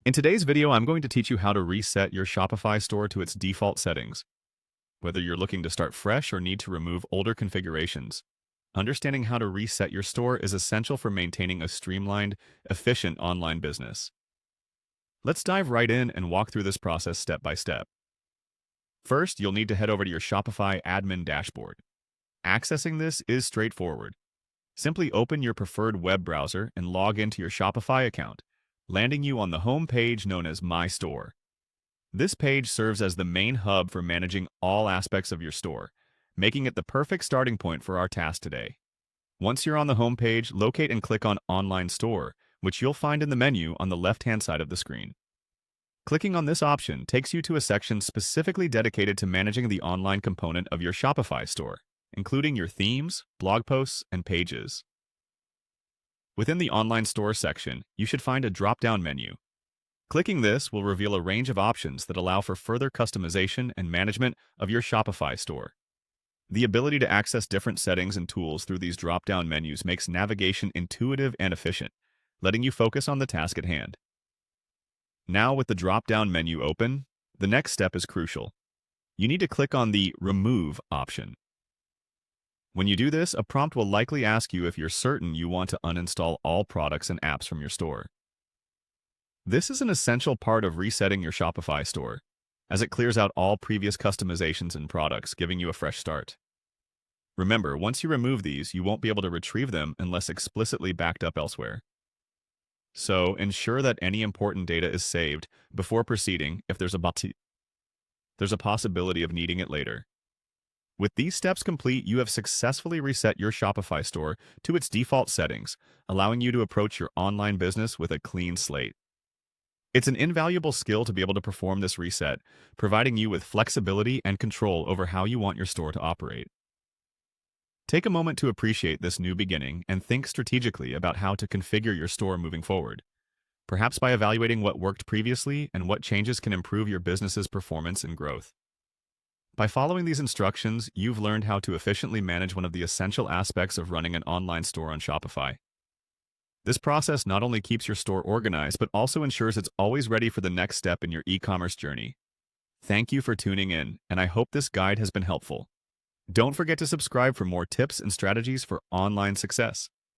In today's video, I'm going to teach you how to reset your Shopify store to its default settings. Whether you're looking to start fresh or need to remove older configurations, understanding how to reset your store is essential for maintaining a streamlined, efficient online business. Let's dive right in and walk through this process step by step. First, you'll need to head over to your Shopify admin dashboard. Accessing this is straightforward. Simply open your preferred web browser and log into your Shopify account, landing you on the home page known as My Store. This page serves as the main hub for managing all aspects of your store, making it the perfect starting point for our task today. Once you're on the home page, locate and click on Online Store, which you'll find in the menu on the left-hand side of the screen. Clicking on this option takes you to a section specifically dedicated to managing the online component of your Shopify store, including your themes, blog posts, and pages. Within the Online Store section, you should find a drop-down menu. Clicking this will reveal a range of options that allow for further customization and management of your Shopify store. The ability to access different settings and tools through these drop-down menus makes navigation intuitive and efficient, letting you focus on the task at hand. Now, with the drop-down menu open, the next step is crucial. You need to click on the Remove option. When you do this, a prompt will likely ask you if you're certain you want to uninstall all products and apps from your store. This is an essential part of resetting your Shopify store, as it clears out all previous customizations and products, giving you a fresh start. Remember, once you remove these, you won't be able to retrieve them unless explicitly backed up elsewhere. So, ensure that any important data is saved before proceeding if there's a possibility of needing it later. With these steps complete, you have successfully reset your Shopify store to its default settings, allowing you to approach your online business with a clean slate. It's an invaluable skill to be able to perform this reset, providing you with flexibility and control over how you want your store to operate. Take a moment to appreciate this new beginning and think strategically about how to configure your store moving forward, perhaps by evaluating what worked previously and what changes can improve your business's performance and growth. By following these instructions, you've learned how to efficiently manage one of the essential aspects of running an online store on Shopify. This process not only keeps your store organized, but also ensures it's always ready for the next step in your e-commerce journey. Thank you for tuning in, and I hope this guide has been helpful. Don't forget to subscribe for more tips and strategies for online success.